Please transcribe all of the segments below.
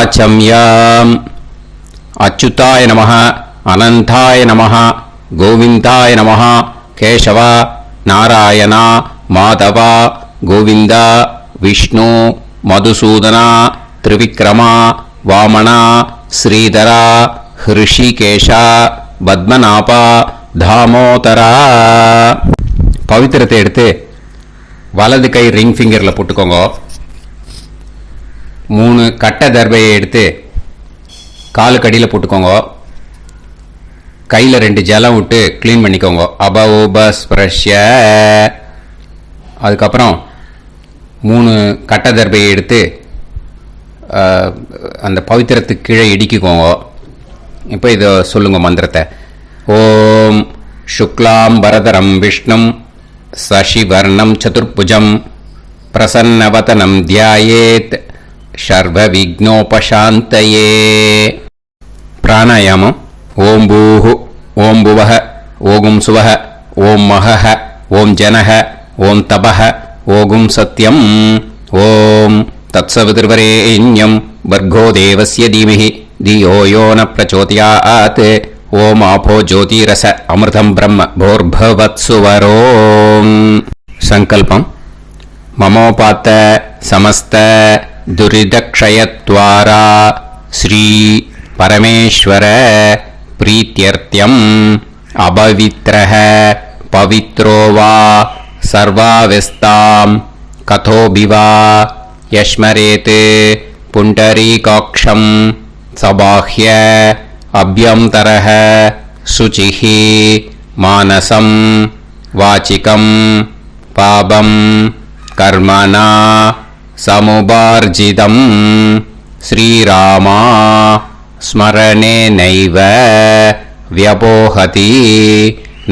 வாச்சம்யாம். அச்சுதாய நமः, அனந்தாய நமः, கோவிந்தாய நமः, கேசவ, நாராயணா, மாதவா, கோவிந்தா, விஷ்ணு, மதுசூதனா, திரிவிக்ரமா, வாமனா, ஸ்ரீதரா, ஹிருஷிகேஷா, பத்மநாபா, தாமோதரா. பவித்திரத்தை எடுத்து வலது கை ரிங் ஃபிங்கரில் போட்டுக்கோங்க. 3 கட்டை தர்பையை எடுத்து காலுக்கடியில் போட்டுக்கோங்க. கையில் 2 ஜலம் விட்டு க்ளீன் பண்ணிக்கோங்க. அபௌபஸ்பிரஷ்ய. அதுக்கப்புறம் 3 கட்டை தர்பையை எடுத்து அந்த பவித்திரத்துக்கு கீழே இடிக்கிக்கோங்க. இப்போ இதை சொல்லுங்க மந்திரத்தை. ஓம் சுக்லாம் வரதரம் விஷ்ணும் சசிவர்ணம் சதுர்புஜம் பிரசன்னவதனம் தியாயேத் சர்வ விக்னோபசாந்தயே. பிராணாயாமம். ஓம் பூஹு, ஓம் புவஹ, ஓகும் சுவஹ, ஓம் மஹஹ, ஓம் ஜனஹ, ஓம் தபஹ, ஓகும் சத்யம். ஓம் தத்சவிதுர்வரேண்யம் வர்கோ தேவஸ்ய தீமஹி தியோ யோ ந பிரச்சோதயாத். ஓம் ஆபோ ஜோதிரச அமிர்தம் பிரம்ம போர்பவத்சுவரோம். சங்கல்பம். மமோபாத்த சமஸ்த துரிதக்ஷயத்வாரா ஸ்ரீ பரமேஸ்வர பிரீத்யர்த்தியம் அபவித்ரஹ பவித்ரோ வா சர்வாவஸ்தாம் கதோபிவா யஸ்மரேத் புண்டரீகாக்ஷம் சபாஹ்ய அப்யந்தரஹ சுசிஹ மானசம் வாசிகம் பாபம் கர்மணா சமுபார்ஜிதம் ஸ்ரீராமா ஸ்மரணேனைவ வ்யபோஹதி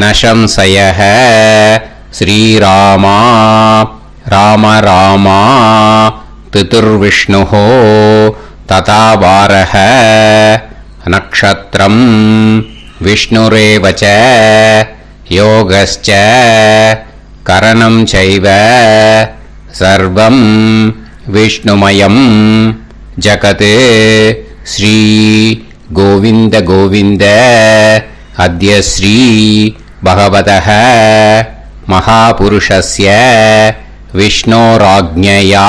நசம்சயஹ. ஸ்ரீராமா ராம ராமா பிதுர்விஷ்ணுஹ ததா வாரஹ. நக்ஷத்ரம் விஷ்ணுரேவ ச யோகஸ்ச கரணம் சைவ சர்வம் விஷ்ணுமயம் ஜகத். ஸ்ரீ கோவிந்த கோவிந்த. அத்ய ஸ்ரீ பகவதः மகாபுருஷஸ்ய விஷ்ணோராஜ்ஞயா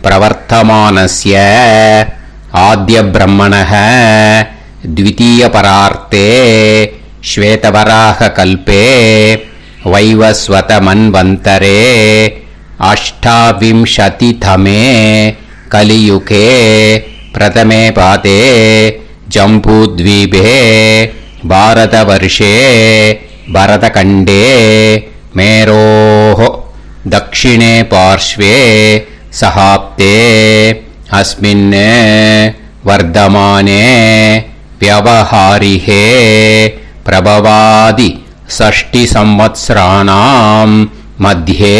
பிரவர்த்தமானஸ்ய ஆத்ய பிரம்மணः द्वितीयपरार्ते श्वेतवराहकल्पे वैवस्वतमन्वन्तरे अष्टाविंशतितमे कलियुगे प्रथमे पादे जम्बूद्वीपे भारतवर्षे भरतखण्डे मेरोः दक्षिणे पार्श्वे सहाब्दे अस्मिन् वर्धमाने व्यवहारिहे प्रभवादि 60 संवत्सराणां मध्ये.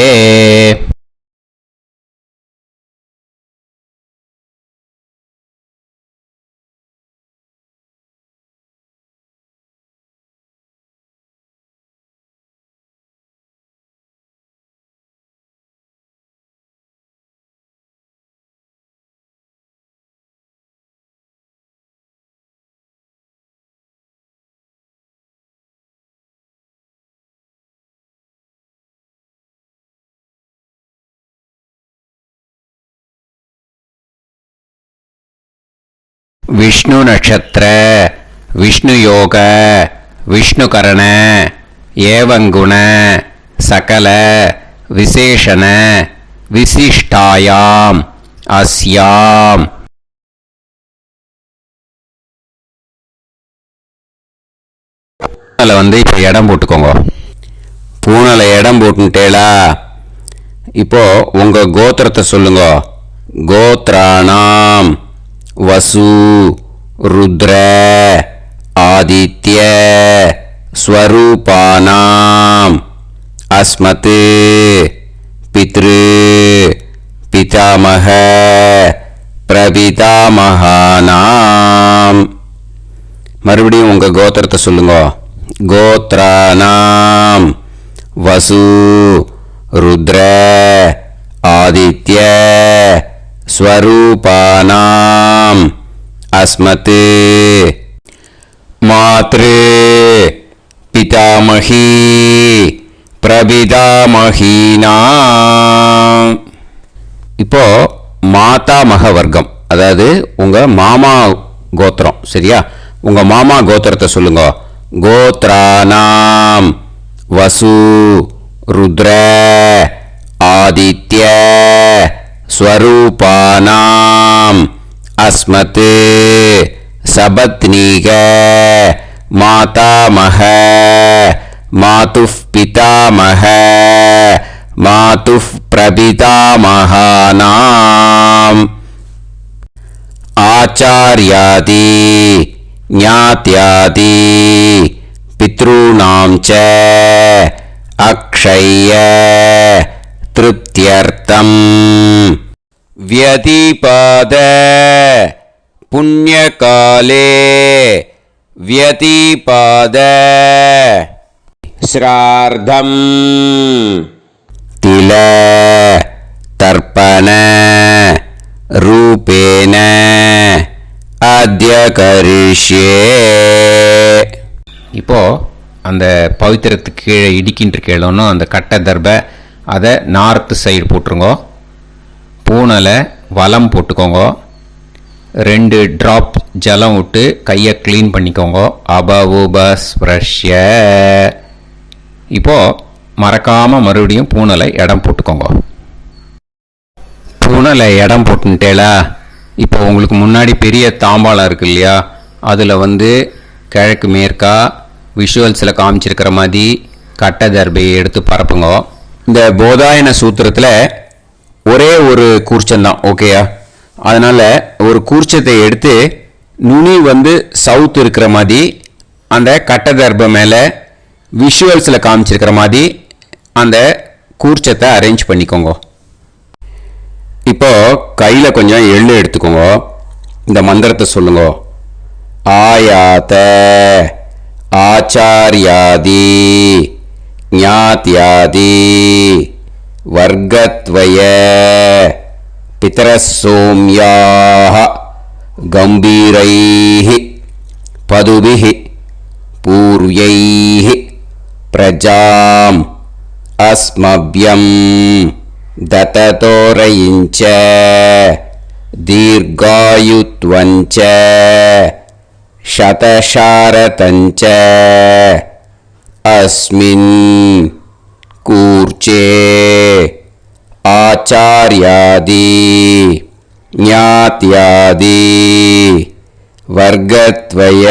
विष्णु नक्षत्र विष्णु योग विष्णुकरण एवं गुण सकल विशेषण विशिष्टायाम अस्याम. வந்து இப்போ இடம் போட்டுக்கோங்க. பூனலை இடம் போட்டுட்டேளா? இப்போ உங்க கோத்திரத்தை சொல்லுங்க. கோத்ராணாம் वसु रुद्र आदित्य स्वरूपानाम अस्मत् पितृ पितामह प्रपितामहानाम. மறுபடியும் உங்க கோத்திரத்தை சொல்லுங்க. கோத்ராணாம் वसु रुद्र आदित्य ஸ்வரூபானாம் அஸ்மத் மாத்ரு பிதாமகி பிரபிதாமகீனாம். இப்போ மாதாமக வர்க்கம், அதாவது உங்க மாமா கோத்திரம். சரியா? உங்க மாமா கோத்திரத்தை சொல்லுங்க. கோத்ரானாம் வசு ருத்ர ஆதித்ய ஸ்வரூபானாம் அஸ்மத் சபத்னீக மாதாமக மாதுஃப் பிதாமக மாதுஃப் பிரபிதாமகானாம் ஆச்சார்யாதி ஞாத்யாதி பித்ருணாம் ச அக்ஷய திருப்தியர்த்தம் வியதிபாத புண்ணியகாலே வியதிபாத ஸ்ரார்த்தம் தில தர்ப்பண ரூபேன அத்ய கரிஷ்யே. இப்போ அந்த பவித்திரத்துக்கு கீழே இடிக்கின்ற கேளோன்னு அந்த கட்டை தர்பை அதை நார்த்து சைடு போட்டுருங்க. பூனலை வலம் போட்டுக்கோங்க. 2 ட்ராப் ஜலம் விட்டு கையை க்ளீன் பண்ணிக்கோங்க. அபவுபஸ்ப்ரஷ்ய. இப்போது மறக்காமல் மறுபடியும் பூனலை இடம் போட்டுக்கோங்க. பூனலை இடம் போட்டுட்டேலா, இப்போ உங்களுக்கு முன்னாடி பெரிய தாம்பாளம் இருக்கு இல்லையா, அதில் கிழக்கு மேற்கா விஷுவல்ஸில் காமிச்சிருக்கிற மாதிரி கட்டை தர்பையை எடுத்து பரப்புங்க. இந்த போதாயன சூத்திரத்தில் ஒரே ஒரு கூர்ச்சந்தான், ஓகேயா? அதனால் ஒரு கூர்ச்சத்தை எடுத்து நுனி சவுத் இருக்கிற மாதிரி அந்த கட்டை தர்பை மேலே விஷுவல்ஸில் காமிச்சிருக்கிற மாதிரி அந்த கூர்ச்சத்தை அரேஞ்ச் பண்ணிக்கோங்க. இப்போ கையில் கொஞ்சம் எள்ளு எடுத்துக்கோங்க. இந்த மந்திரத்தை சொல்லுங்க. ஆயாத ஆச்சார்யாதி ஞாத்யாதி வர்க்கத்வய பிதரசோம்யாஹ கம்பீரைஹி பதுபிஹி பூர்வைஹி பிரஜாம் அஸ்மப்யம் தததோரயிஞ்ச தீர்காயுத்வஞ்ச சதசாரதஞ்ச அஸ்மின் கூர்ச்சே ஆச்சார்யாதி ஞாத்யாதி வர்க்கத்வய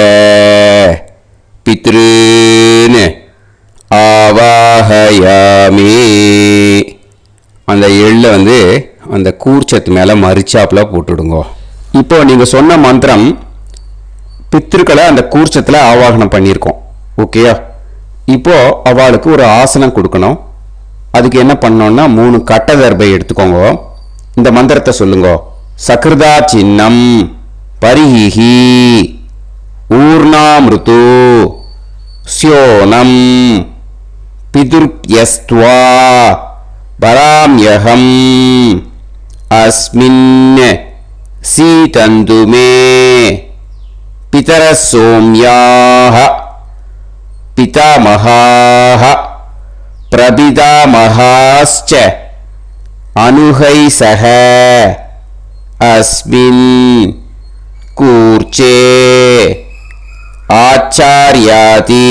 பித்ருன் ஆவாஹயாமி. அந்த எள்ளை அந்த கூர்ச்சத்து மேலே மரிச்சாப்பில் போட்டுடுங்க. இப்போ நீங்கள் சொன்ன மந்திரம் பித்ருக்களை அந்த கூர்ச்சத்தில் ஆவாகனம் பண்ணியிருக்கோம், ஓகேயா? இப்போ அவளுக்கு ஒரு ஆசனம் கொடுக்கணும். அதுக்கு என்ன பண்ணோம்னா 3 கட்டை தர்பை எடுத்துக்கோங்க. இந்த மந்திரத்தை சொல்லுங்க. சக்ருதா சின்னம் பரிஹி ஊர்ணாமிருத்து ஸ்யோனம் பிதுர்ப்யஸ்த்வா பராம்யகம் அஸ்மின் சீதந்துமே பிதரசோம்யாஹ பிதாமகாஹ பிரபிதாமகாஸ்ச அனுகைசஹ அஸ்மின் கூர்ச்சே ஆச்சார்யாதி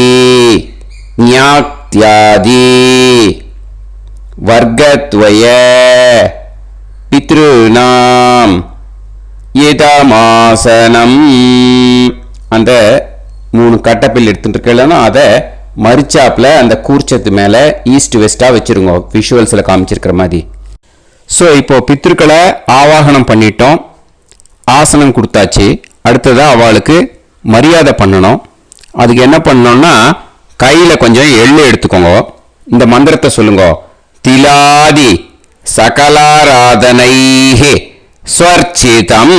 ஞாத்யாதி வர்க்கத்வய பித்ருநாம் இதமாசனம். அந்த 3 கட்டப்பில் எடுத்துட்டு இருக்கலன்னா அதை மரிச்சாப்பில் அந்த கூர்ச்சத்து மேலே ஈஸ்ட் வெஸ்ட்டாக வச்சுருங்க, விஷுவல்ஸில் காமிச்சிருக்கிற மாதிரி. ஸோ இப்போது பித்ருக்களை ஆவாகனம் பண்ணிட்டோம், ஆசனம் கொடுத்தாச்சு. அடுத்ததாக அவளுக்கு மரியாதை பண்ணணும். அதுக்கு என்ன பண்ணணும்னா கையில் கொஞ்சம் எள்ளு எடுத்துக்கோங்க. இந்த மந்திரத்தை சொல்லுங்க. திலாதி சகலாராதனைஹே ஸ்வர்ச்சிதம்.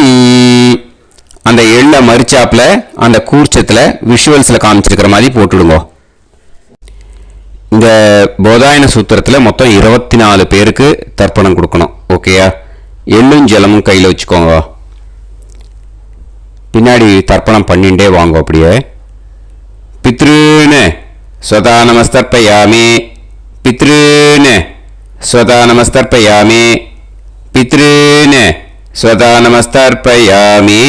அந்த எள்ளை மரிச்சாப்பில் அந்த கூர்ச்சத்தில் விஷுவல்ஸில் காமிச்சிருக்கிற மாதிரி போட்டுடுங்க. இந்த போதாயன சூத்திரத்தில் மொத்தம் 24 பேருக்கு தர்ப்பணம் கொடுக்கணும், ஓகேயா? எள்ளும் ஜலமும் கையில் வச்சுக்கோங்க. பின்னாடி தர்ப்பணம் பண்ணிண்டே வாங்க. அப்படியே பித்ருன்னு ஸ்வதா நமஸ்தர்ப்பயாமி, பித்ருன்னு ஸ்வதா நமஸ்தர்ப்பயாமி, பித்ருன்னு ஸ்வதா நமஸ்தர்ப்பயாமி.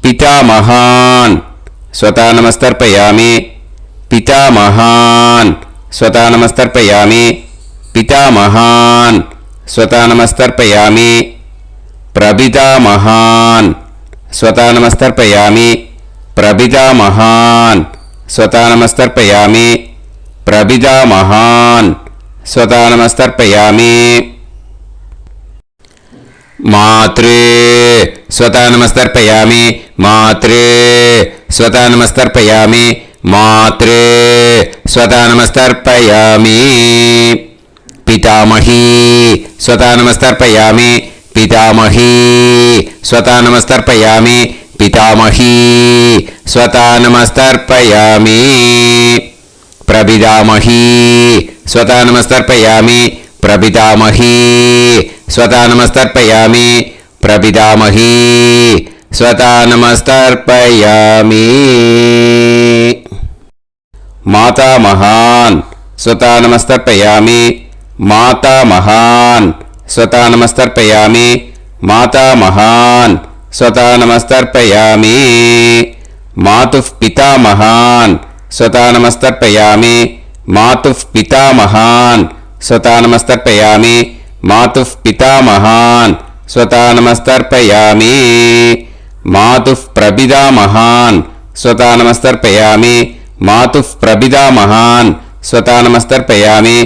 பிதாமகான் ஸ்வதா நமஸ்தர்ப்பயாமி, பிதாமகான் ஸ்வதா நமஸ்தர்ப்பயாமி, பிதாமகான் ஸ்வதா நமஸ்தர்ப்பயாமி. பிரபிதாமகான் ஸ்வதா நமஸ்தர்ப்பயாமி, பிரபிதாமகான் ஸ்வதா நமஸ்தர்ப்பயாமி, பிரபிதாமகான் ஸ்வதா நமஸ்தர்ப்பயாமி. மாத்ரு ஸ்வதா நமஸ்தர்ப்பயாமி, மாத்ரு ஸ்வதா நமஸ்தர்ப்பயாமி, மாத்ரு ஸ்வதா நமஸ்தர்ப்பயாமி. பிதாமஹி ஸ்வதா நமஸ்தர்ப்பயாமி, பிதாமஹி ஸ்வதா நமஸ்தர்ப்பயாமி, பிதாமஹி ஸ்வதா நமஸ்தர்ப்பயாமி. பிரபிதாமஹி ஸ்வதா நமஸ்தர்ப்பயாமி, பிரபிதாமஹி ஸ்வதா நமஸ்தர்ப்பயாமி, பிரபிதாமஹி ஸ்வதா நமஸ்தர்ப்பயாமி. மாதாமகான் ஸ்வதா நமஸ்தர்ப்பயாமி, மாதாமகான் ஸ்வதா நமஸ்தர்ப்பயாமி, மாதாமகான் ஸ்வதா நமஸ்தர்ப்பயாமி. மாதுః பிதாமகான் ஸ்வதா நமஸ்தர்ப்பயாமி, மாதுః பிதாமகான் ஸ்வதா நமஸ்தர்ப்பயாமி, மாதுః பிதாமகான் ஸ்வதா நமஸ்தர்ப்பயாமி. மாதுః பிரபிதாமகான் ஸ்வதா நமஸ்தர்ப்பயாமி, மாதுః பிரபிதாமகான் ஸ்வதா நமஸ்தர்ப்பயாமி,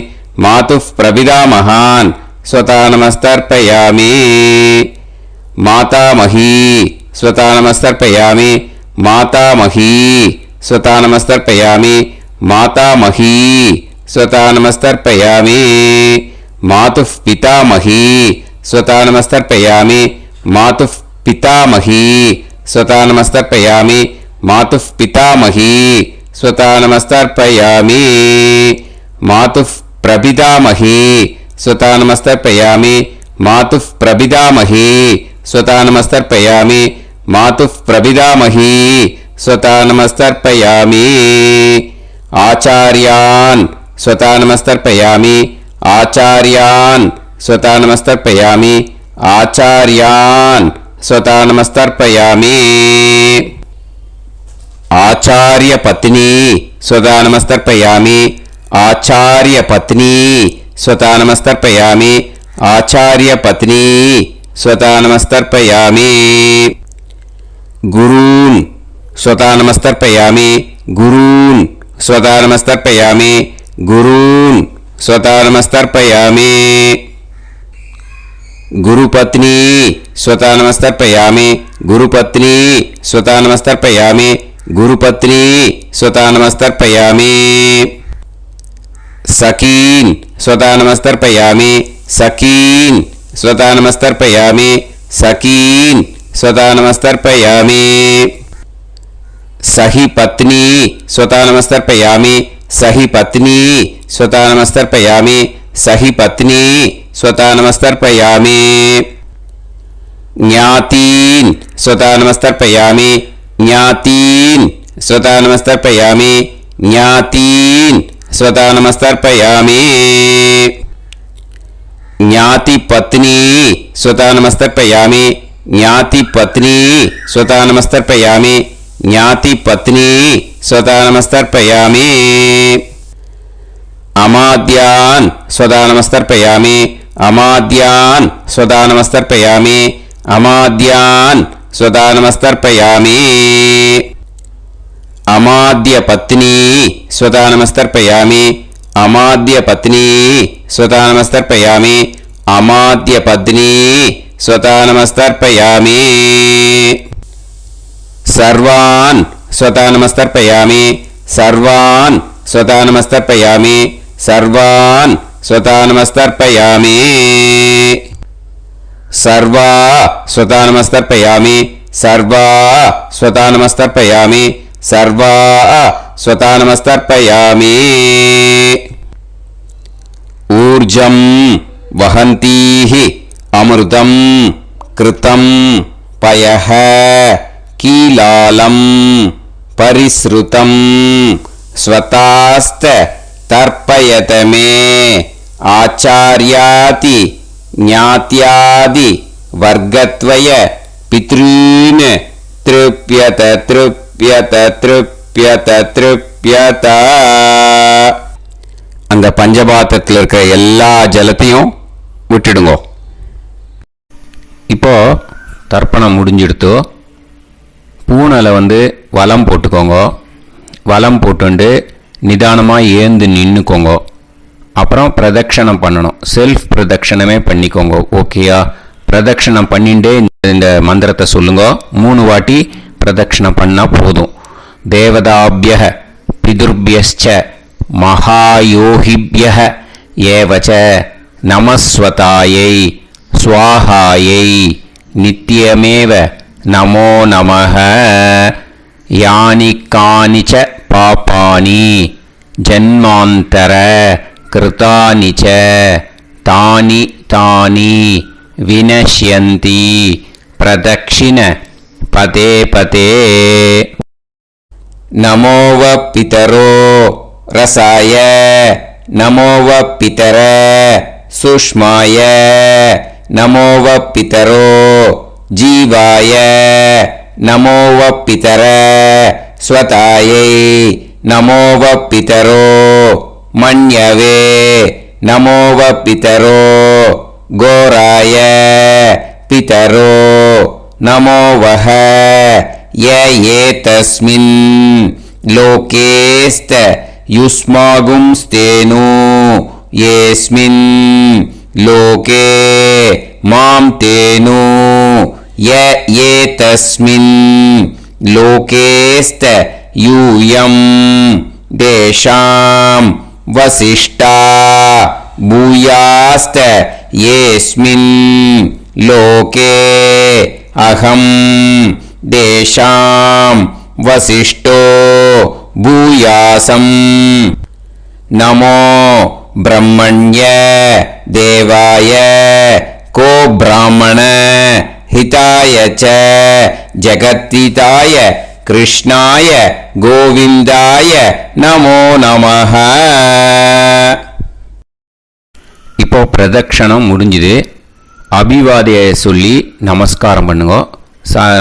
மாதுః பிரபிதாமகான் ஸ்வதா நமஸ்தர்ப்பயாமி. மாதாமஹி ஸ்வதா நமஸ்தர்ப்பயாமி, மாதாமஹி ஸ்வதா நமஸ்தர்ப்பயாமி, மாதாமஹி ஸ்வதா நமஸ்தர்ப்பயாமி. மாதுః பிதாமஹி ஸ்வதா நமஸ்தர்ப்பயாமி, மாதுః பிதாமஹி ஸ்வதா நமஸ்தர்ப்பயாமி, மாதுః பிதாமஹி ஸ்வதா நமஸ்தர்ப்பயாமி. மாதுః பிரபிதாமஹி ஸ்வதா நமஸ்தர்ப்பயாமி, மாதுః பிரபிதாமஹி ஸ்வதா நமஸ்தர்ப்பயாமி, மாதுః பிரபிதாமஹி ஸ்வதா நமஸ்தர்ப்பயாமி. ஆச்சார்யான் ஸ்வதா நமஸ்தர்ப்பயாமி, ஆச்சார்யான் ஸ்வதா நமஸ்தர்ப்பயாமி, ஆச்சார்யான் ஸ்வதா நமஸ்தர்ப்பயாமி. ஆச்சார்ய பத்னி ஸ்வதா நமஸ்தர்ப்பயாமி, ஆச்சார்ய பத்னி ஸ்வதா நமஸ்தர்ப்பயாமி, ஆச்சார்ய பத்னி ஸ்வதா நமஸ்தர்ப்பயாமி. குரூன் ஸ்வதா நமஸ்தர்ப்பயாமி, குரூன் ஸ்வதா நமஸ்தர்ப்பயாமி, குரூன் ஸ்வதா நமஸ்தர்ப்பயாமி. குருபத்னி ஸ்வதா நமஸ்தர்ப்பயாமி, குருபத்னி ஸ்வதா நமஸ்தர்ப்பயாமி, குருபத்னி ஸ்வதா நமஸ்தர்ப்பயாமி. சகீன் ஸ்வதா நமஸ்தர்ப்பயாமி, சகீன் ஸ்வதா நமஸ்தர்ப்பயாமி, சகீன் ஸ்வதா நமஸ்தர்ப்பயாமி. சஹி பத்னி ஸ்வதா நமஸ்தர்ப்பயாமி, சஹி பத்னி ஸ்வதா நமஸ்தர்ப்பயாமி, சஹி பத்னி ஸ்வதா நமஸ்தர்ப்பயாமி. ஞாதீன் ஸ்வதா நமஸ்தர்ப்பயாமி, ஞாதீன் ஸ்வதா நமஸ்தர்ப்பயாமி, ஞாதீன் ஸ்வதா நமஸ்தர்ப்பயாமி. ஞாதி பத்னி ஸ்வதா நமஸ்தர்ப்பயாமி, ஞாதி பத்னி ஸ்வதா நமஸ்தர்ப்பயாமி, ஞாதி பத்னி ஸ்வதா நமஸ்தர்ப்பயாமி. அமாத்யான் ஸ்வதா நமஸ்தர்ப்பயாமி, அமாத்யான் ஸ்வதா நமஸ்தர்ப்பயாமி, அமாத்யான் ஸ்வதா நமஸ்தர்ப்பயாமி. அமாத்ய பத்னி ஸ்வதா நமஸ்தர்ப்பயாமி, அமாத்ய பத்னி ஸ்வதா நமஸ்தர்ப்பயாமி, அமாத்ய பத்னி ஸ்வதா நமஸ்தர்ப்பயாமி. சர்வான் ஸ்வதா நமஸ்தர்ப்பயாமி, சர்வான் ஸ்வதா நமஸ்தர்ப்பயாமி, சர்வான் ஸ்வதா நமஸ்தர்ப்பயாமி. சர்வா ஸ்வதா நமஸ்தர்ப்பயாமி, சர்வா ஸ்வதா நமஸ்தர்ப்பயாமி, சர்வா ஸ்வதா நமஸ்தர்ப்பயாமி. ஊர்ஜம் வஹந்தீஹி அமிர்தம் கிருதம் பயஹ கீலாலம் பரிஸ்ருதம் ஸ்வதாஸ்த தர்ப்பயதமே ஆச்சார்யாதி ஞாத்யாதி வர்க்கத்வய பித்ருன் த்ருப்யத த்ருப்யத த்ருப்யத த்ருப்யத. அந்த பஞ்சபாத்திரத்தில் இருக்கிற எல்லா ஜலத்தையும் விட்டுடுங்கோ. இப்போ தர்ப்பணம் முடிஞ்சிடுத்து. பூனலை வலம் போட்டுக்கோங்க. வலம் போட்டுண்டு நிதானமாக ஏந்து நின்றுக்கோங்க. அப்புறம் பிரதட்சணம் பண்ணணும். செல்ஃப் பிரதட்சணமே பண்ணிக்கோங்க. ஓகேயா? பிரதட்சணம் பண்ணிண்டே இந்த மந்திரத்தை சொல்லுங்க. 3 வாட்டி பிரதட்சணம் பண்ணால் போதும். தேவதாபிய பிதுர்பியஸ்ச மகாயோகிபிய ஏவச்ச நமஸ்வதாயை ஸ்வாஹாயை நித்யமேவ நமோ நமஹ. யானி கானிச்ச பாபானி ஜன்மாந்தர கிருதானி ச தானி தானி வினஷ்யந்தி பிரதக்ஷிண பதே பதே. நமோவ பிதரோ ரசாய நமோவ பிதர சுஷ்மாய நமோவ பிதரோ ஜீவாய நமோவ பிதர ஸ்வதாயை நமோவ பிதரோ மன்யவே நமோவ பிதரோ கோராய பிதரோ நமோவஹ. ஏதஸ்மின் லோகேஸ்த யுஸ்மாகும்ஸ்தேனு ஏஸ்மின் லோகே மாம் தேனு. ஏதஸ்மின் லோகேஸ்த யூயம் தேஷாம் வசிஷ்டா பூயாஸ்த ஏஸ்மின் லோகே அகம் தேஷாம் வசிஷ்டோ பூயாசம். நமோ பிரம்மண்ய தேவாய கோ பிராமண ஹிதாய ச ஜகத்ஹிதாய கிருஷ்ணாய கோவிந்தாய நமோ நமஹ. இப்போ பிரதட்சணம் முடிஞ்சுது. அபிவாதியை சொல்லி நமஸ்காரம் பண்ணுங்க.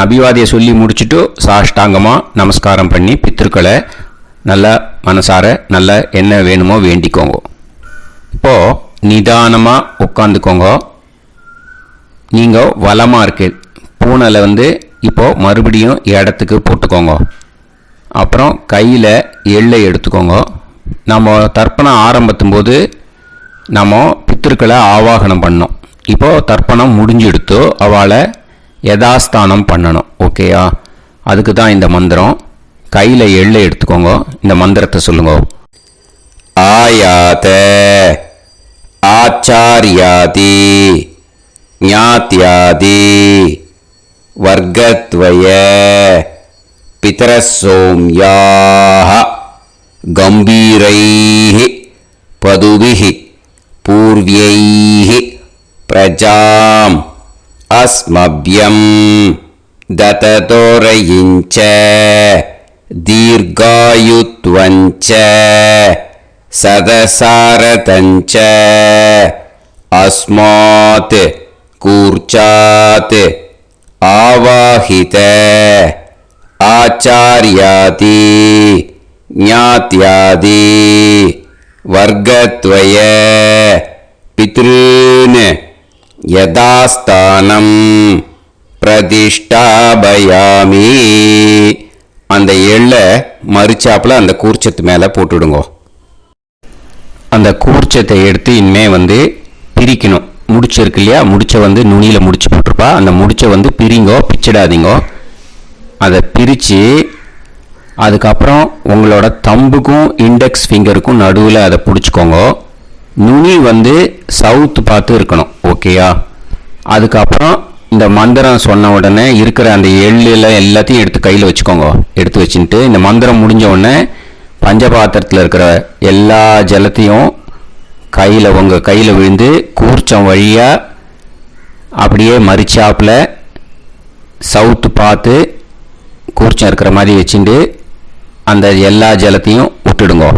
அபிவாதியை சொல்லி முடிச்சுட்டு சாஷ்டாங்கமாக நமஸ்காரம் பண்ணி பித்திருக்களை நல்லா மனசார நல்லா என்ன வேணுமோ வேண்டிக்கோங்க. இப்போது நிதானமாக உட்காந்துக்கோங்க. நீங்கள் வலமாக இருக்கு பூனலை இப்போது மறுபடியும் இடத்துக்கு போட்டுக்கோங்க. அப்புறம் கையில் எள்ளை எடுத்துக்கோங்க. நம்ம தர்ப்பணம் ஆரம்பித்தும் போது நம்ம பித்திருக்களை ஆவாகனம் பண்ணோம். இப்போது தர்ப்பணம் முடிஞ்செடுத்து அவளை யதாஸ்தானம் பண்ணணும். ஓகேயா? அதுக்கு தான் இந்த மந்திரம். கையில் எள்ளை எடுத்துக்கோங்க. இந்த மந்திரத்தை சொல்லுங்க. ஆயாத ஆச்சாரியாதி ஞாத்யாதி வர்க்கத்வய பிதரசோம்யாஹ கம்பீரைஹ பதுபிஹ பூர்வ்யைஹ பிரஜாம் அஸ்மப்யம் தததோரயிஞ்ச தீர்காயுத்வஞ்ச சதசாரதஞ்ச அஸ்மாத் கூர்ச்சாத் ஆவாஹித ஆச்சார்யாதி ஞாத்யாதி வர்க்கத்வய பித்ருன் யதாஸ்தானம் பிரதிஷ்டாபயாமி. அந்த எள்ளை மறிச்சாப்புல அந்த கூர்ச்சத்து மேலே போட்டுடுங்க. அந்த கூர்ச்சத்தை எடுத்து இனிமே பிரிக்கணும். முடிச்சு இருக்கு இல்லையா? முடிச்ச நுனியில் முடிச்சு போட்டிருப்பா. அந்த முடிச்சை பிரிங்கோ, பிச்சிடாதீங்கோ. அதை பிரித்து அதுக்கப்புறம் உங்களோட தம்புக்கும் இண்டெக்ஸ் ஃபிங்கருக்கும் நடுவில் அதை பிடிச்சிக்கோங்க. நுனி சவுத்து பார்த்து இருக்கணும். ஓகேயா? அதுக்கப்புறம் இந்த மந்திரம் சொன்ன உடனே இருக்கிற அந்த எள்ளில் எல்லாத்தையும் எடுத்து கையில் வச்சுக்கோங்க. எடுத்து வச்சுட்டு இந்த மந்திரம் முடிஞ்ச உடனே பஞ்சபாத்திரத்தில் இருக்கிற எல்லா ஜலத்தையும் உங்கள் கையில் விழுந்து கூர்ச்சம் வழியாக அப்படியே மறிச்சாப்பில் சவுத்து பார்த்து கூர்ச்சம் இருக்கிற மாதிரி வச்சுட்டு அந்த எல்லா ஜலத்தையும் விட்டுடுங்கோ.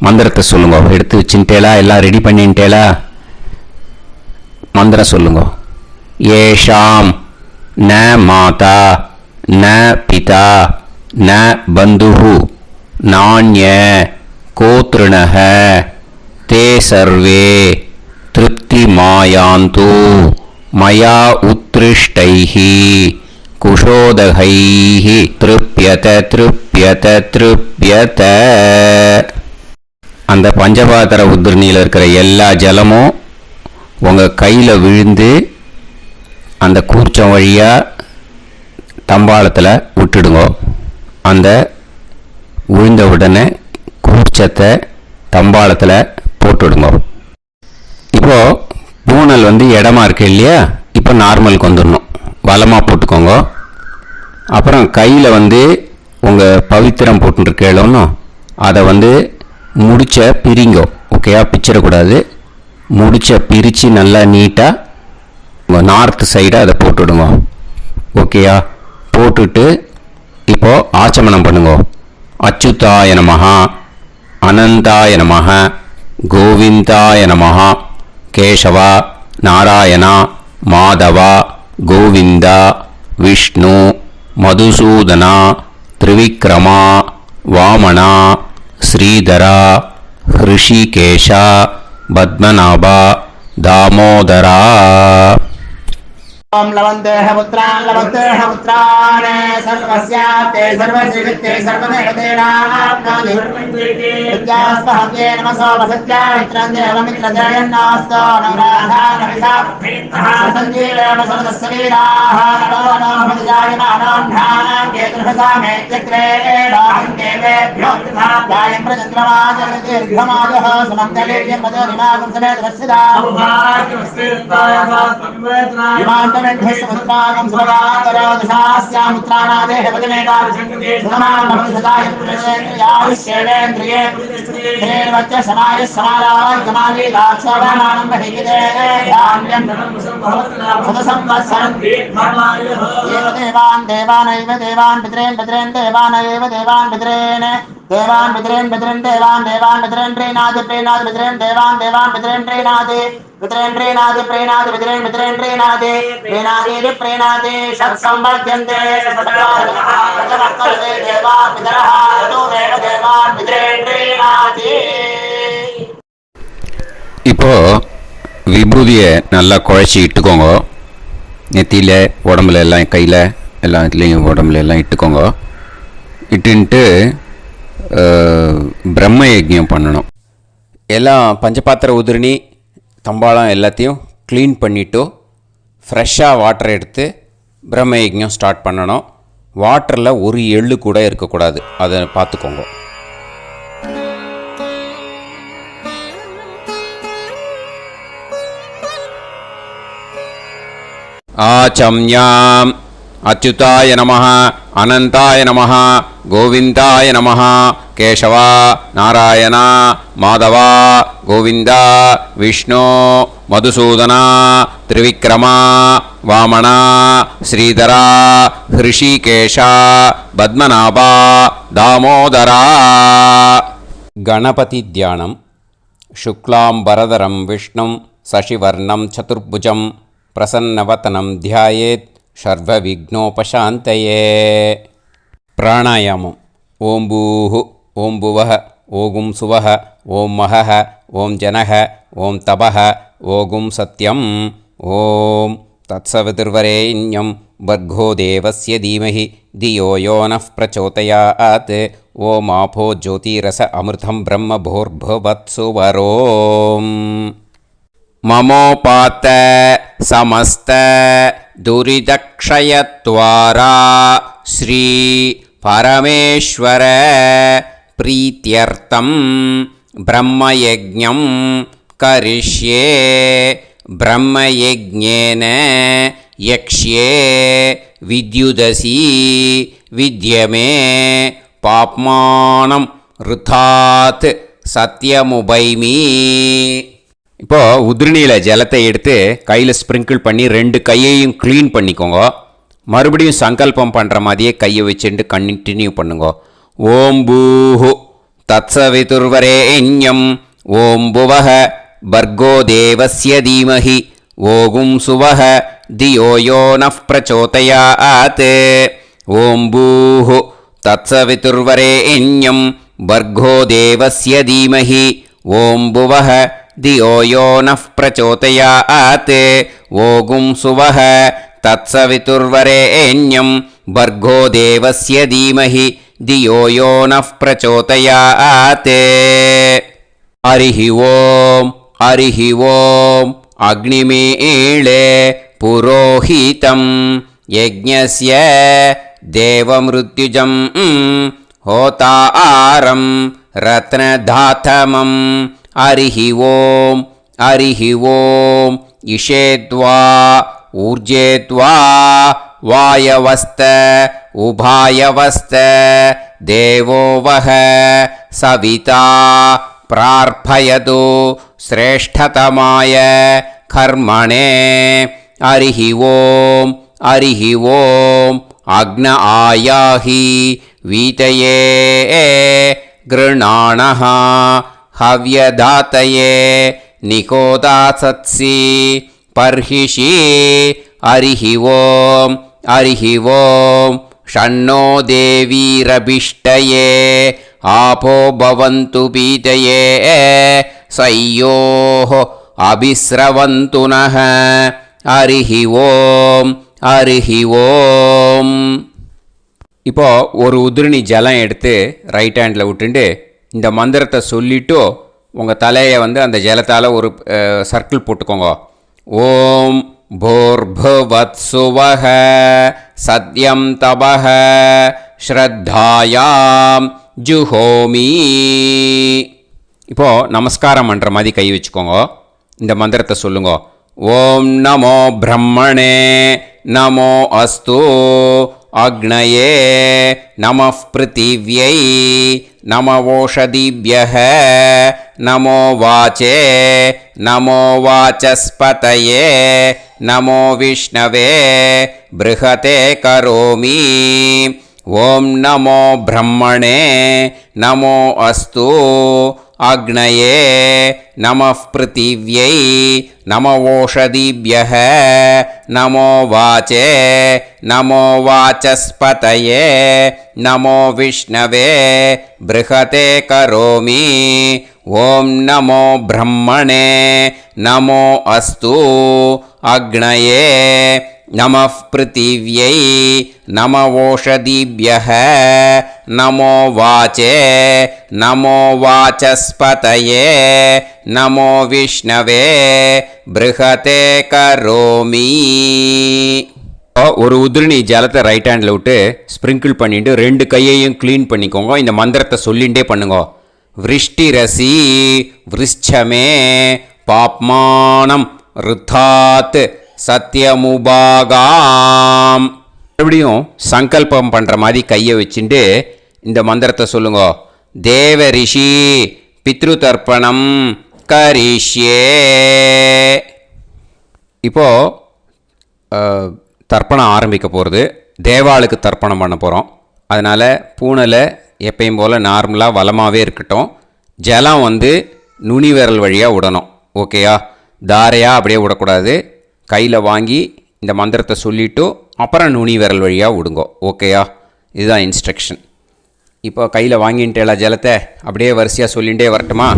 மந்திரத்தை சொல்லுங்க. எடுத்து வச்சுட்டேலா? எல்லாம் ரெடி பண்ணிட்டேலா? மந்திரம் சொல்லுங்க. ஏஷாம் ந மாதா ந பிதா ந பந்துஹு நாண்ய கோத்ருணஹ தே சர்வே திருப்தி மாயாந்து மயா உத்ருஷ்டைஹி குஷோதகைஹி திருப்யத திருப்யத திருப்யத. அந்த பஞ்சபாத்திர உத்ரணியில் இருக்கிற எல்லா ஜலமும் உங்கள் கையில் விழுந்து அந்த கூர்ச்சம் வழியாக தம்பாளத்தில் விட்டுடுங்க. அந்த விழுந்த உடனே கூர்ச்சத்தை தம்பாளத்தில் போட்டுடுங்க. இப்போது பூனல் இடமா இருக்கு இல்லையா? இப்போ நார்மலுக்கு வந்துடணும். வலமாக போட்டுக்கோங்க. அப்புறம் கையில் உங்கள் பவித்திரம் போட்டுருக்கேளோன்னு அதை முடிச்ச பிரிங்கோ. ஓகேயா? பிச்சிடக்கூடாது. முடிச்ச பிரித்து நல்லா நீட்டாக நார்த் சைடை அதை போட்டுவிடுங்க. ஓகேயா? போட்டுட்டு இப்போது ஆச்சமனம் பண்ணுங்க. அச்சுதாய நமஹ அனந்தாய நமஹ கோவிந்தாய நமஹ கேசவா நாராயணா மாதவா கோவிந்தா விஷ்ணு மதுசூதனா திரிவிக்ரமா வாமனா ஸ்ரீதரா ஹிருஷிகேஷா பத்மநாபா தாமோதரா. ओम लवन्तेह पुत्रान् लवन्तेह पुत्रान् सर्वस्याते सर्वश्रीवित्ते सर्वदेवतेनाप्नोति विद्यास्पहते नमसो वसत्यामित्रं देवमित्रजयन्नास्तो नवराधानविधा सञ्जीवेम सर्वस्वीराः नमो नमोऽजायमानां केतुर्हसामेत्यग्रे बाहं देवेभ्यो गायं प्रचन्द्रमाजर्दीर्घमाजः सुमङ्गलेर्यमदोनिमागं समेतरस्यदा ेन्द्रयेन्द्रिये समाय समाराय देवान् देवानैव देवान् पितॄन् पितॄन् देवानैव देवान् पितॄन् देवान् पितॄन् पितॄन् देवान् देवान् पितॄन् प्रीणाति प्रीणाति पितॄन् देवान् देवान् पितॄन् प्रीणाति पितॄन् प्रीणाति प्रीणाति पितॄन् पितॄन् प्रीणाति प्रीणाति प्रीणाति षट्संवर्ध्यन्ते देवा पितरः तोमेव देवान् पितॄन् प्रीणाति. இப்போ விபூதியை நல்லா குழச்சி இட்டுக்கோங்க. நெத்தியில் உடம்புல எல்லாம் கையில் எல்லா இதுலேயும் உடம்புல எல்லாம் இட்டுக்கோங்க. இட்டுன்ட்டு பிரம்ம யஜ்ஞம் பண்ணணும். எல்லாம் பஞ்சபாத்திர உதிரணி தம்பாளம் எல்லாத்தையும் க்ளீன் பண்ணிவிட்டு ஃப்ரெஷ்ஷாக வாட்டர் எடுத்து பிரம்ம யஜ்ஞம் ஸ்டார்ட் பண்ணணும். வாட்டரில் ஒரு எள்ளு கூட இருக்கக்கூடாது. அதை பார்த்துக்கோங்க. ஆச்சம்யாம் அச்சுதாய நமஹ அனந்தாய நமஹ கோவிந்தாய நமஹ கேசவா நாராயணா மாதவா கோவிந்தா விஷ்ணு மதுசூதனா திரிவிக்ரமா வாமனா ஸ்ரீதரா ஹிருஷிகேஷா பத்மநாபா தாமோதரா. கணபதி தியானம். சுக்லாம்பரதரம் விஷ்ணும் சசிவர்ணம் சதுர்புஜம் பிரசன்னவதனம் தியாயேத் சர்வவிக்னோபசாந்தயே. பிராணாயாமம். ஓம் பூஹு ஓம் புவஹ ஓகும் சுவஹ ஓம் மஹஹ ஓம் ஜனஹ ஓம் தபஹ ஓகும் சத்யம். ஓம் தத்சவிதுர்வரேண்யம் வர்கோ தேவஸ்ய தீமஹி தியோ யோ நः பிரச்சோதயாத். ஓம் ஆபோ ஜோதிரஸ அமிர்தம் பிரம்ம பூர்புவத்சு வரோம். மமோபாத்த சமஸ்த துரிதக்ஷயத்வாரா ஸ்ரீ பரமேஸ்வர பிரீத்யர்த்தம் பிரம்மயஜ்ஞம் கரிஷ்யே. பிரம்மயஜ்ஞேன யக்ஷ்யே வித்யுதசி வித்யமே பாப்மானம் ருதாத் சத்யமுபைமி. இப்போது உதிரணியில் ஜலத்தை எடுத்து கையில் ஸ்ப்ரிங்கிள் பண்ணி 2 கையையும் க்ளீன் பண்ணிக்கோங்க. மறுபடியும் சங்கல்பம் பண்ணுற மாதிரியே கையை வச்சுட்டு கண்டினியூ பண்ணுங்க. ஓம் பூஹு தத்சவிதுர்வரேண்யம் ஓம் புவஹ பர்கோ தேவஸ்ய தீமஹி ஓகும் சுவஹ தியோ யோ நஃப் பிரச்சோதயாத். ஓம் பூஹு தத்சவிதுர்வரேண்யம் பர்கோ தேவஸ்ய தீமஹி ஓம் புவஹ தியோ யோ நஃப் பிரச்சோதயாத். ஓகும் சுவஹ தத்சவிதுர்வரேண்யம் பர்கோ தேவஸ்ய தீமஹி தியோ யோ நஃப் பிரச்சோதயாத். ஹரிஹி ஓம் ஹரிஹி ஓம் அக்னிமீளே புரோஹிதம் யஜ்ஞஸ்ய தேவமிருத்யுஜம் ஹோதாரம் ரத்னதாத்தமம். ஹரிஹி ஓம் ஹரிஹி ஓம் இஷேத்வா ஊர்ஜேத்வா வாயவஸ்த உபாயவஸ்த தேவோ வஹ சவிதா பிரார்ப்பயது ஸ்ரேஷ்டதமாய கர்மணே. ஹரிஹி ஓம் ஹரிஹி ஓம் அக்ன ஆயாஹி வீதயே கிருணாணஹ ஹவ்யதாத்தயே நிகோதாசத்சி பர்ஹிஷி. ஹரிஹி ஓம் ஹரிஹி ஓம் ஷண்ணோ தேவீரபிஷ்டயே ஆபோ பவந்து பீதயே சய்யோஹ அபிஸ்ரவந்து நஹ. ஹரிஹி ஓம் ஹரிஹி ஓம். இப்போ ஒரு உதிரணி ஜலம் எடுத்து ரைட் ஹேண்டில் விட்டுண்டு இந்த மந்திரத்தை சொல்லிவிட்டு உங்கள் தலையை அந்த ஜலத்தால் ஒரு சர்க்கிள் போட்டுக்கோங்க. ஓம் பூர்புவத்சுவஹ சத்யம் தபஹ ஸ்ரத்தாயாம் ஜுஹோமி. இப்போது நமஸ்காரம் பண்ணுற மாதிரி கை வச்சுக்கோங்க. இந்த மந்திரத்தை சொல்லுங்க. ஓம் நமோ பிரம்மணே நமோ அஸ்து அக்னயே நமஃ பிருத்திவ்யை நம ஓஷதிப்யஹ நமோ வாச்சே நமோ வாசஸ்பதயே நமோ விஷ்ணவே ப்ருஹதே கரோமி. ஓம் நமோ பிரம்மணே நமோ அஸ்து அக்னயே நமஃ பிருத்திவ்யை நம ஓஷதிப்யஹ நமோ வாச்சே நமோ வாசஸ்பதயே நமோ விஷ்ணவே ப்ருஹதே கரோமி. ஓம் நமோ பிரம்மணே நமோ அஸ்து அக்னயே நமஃ பிருத்திவ்யை நம ஓஷதிப்யஹ நமோ வாச்சே நமோ வாசஸ்பதயே நமோ விஷ்ணவே ப்ருஹதே கரோமி. ஒரு உதிரணி ஜலத்தை ரைட் ஹேண்டில் விட்டு ஸ்ப்ரிங்கிள் பண்ணிவிட்டு 2 கையையும் க்ளீன் பண்ணிக்கோங்க. இந்த மந்திரத்தை சொல்லிகிட்டே பண்ணுங்க. விருஷ்டிரசி விருஷ்சமே பாப்மானம் ருத்தாத் சத்யமுபாகாம். மறுபடியும் சங்கல்பம் பண்ணுற மாதிரி கையை வச்சுட்டு இந்த மந்திரத்தை சொல்லுங்க. தேவ ரிஷி பித்ரு தர்ப்பணம் கரிஷ்யே. இப்போது தர்ப்பணம் ஆரம்பிக்க போகிறது. தேவாளுக்கு தர்ப்பணம் பண்ண போகிறோம். அதனால் பூனலை எப்பயும் போல் நார்மலாக வளமாகவே இருக்கட்டும். ஜலம் நுனி விரல் வழியாக விடணும். ஓகேயா? தாரையாக அப்படியே விடக்கூடாது. கையில் வாங்கி இந்த மந்திரத்தை சொல்லிவிட்டு அப்புறம் நுனி விரல் வழியாக விடுங்கோ. ஓகேயா? இதுதான் இன்ஸ்ட்ரக்ஷன். இப்போ கையில் வாங்கிட்டேல ஜலத்தை அப்படியே வரிசையாக சொல்லிகிட்டே வரட்டுமா?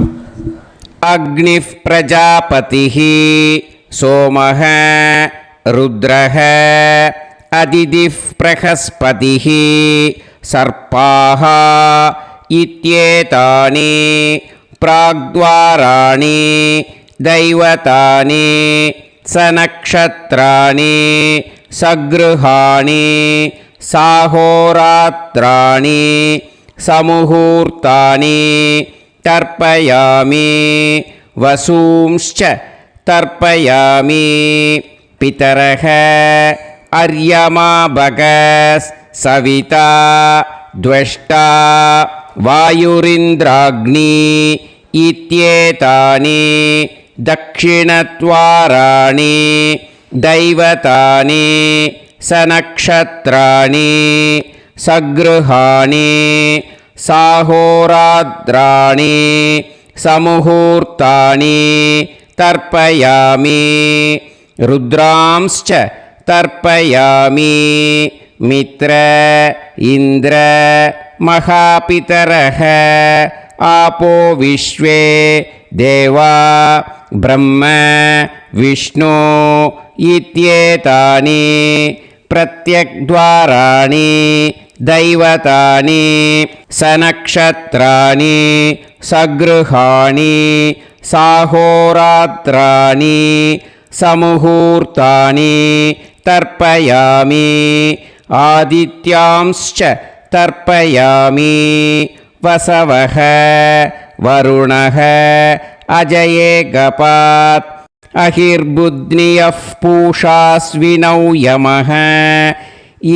அக்னிஃப் பிரஜாபதிஹி சோமஹ ருத்ரஹ அதிதிஃப் பிரகஸ்பதிஹி சர்ப்பாஹ இத்யேதானி பிராக்த்வாராணி தைவதானி சநக்ஷத்ராணி சக்ருஹாணி சாஹோராத்ராணி சமுஹூர்த்தானி தர்ப்பயாமி வசூம்ச்ச தர்ப்பயாமி பிதரஹ அர்யமா பகஸ் சவிதா த்வஷ்டா வாயுரிந்திராக்னி இத்யேதானி दक्षिणद्वाराणि दैवतानि सनक्षत्राणि सगृहाणि साहोरात्राणि समुहूर्तानि तर्पयामि रुद्रांश्च तर्पयामि मित्र इन्द्र महापितरः आपो विश्वे देवा ब्रह्म विष्णु इत्येतानि प्रत्यग्द्वाराणि दैवतानि सनक्षत्राणि सगृहाणि साहोरात्राणि समुहूर्तानि तर्पयामि आदित्यांश्च तर्पयामि वसवः वरुणः अजयेगपात् अहिर्बुध्नियः पूषास्विनौ यमः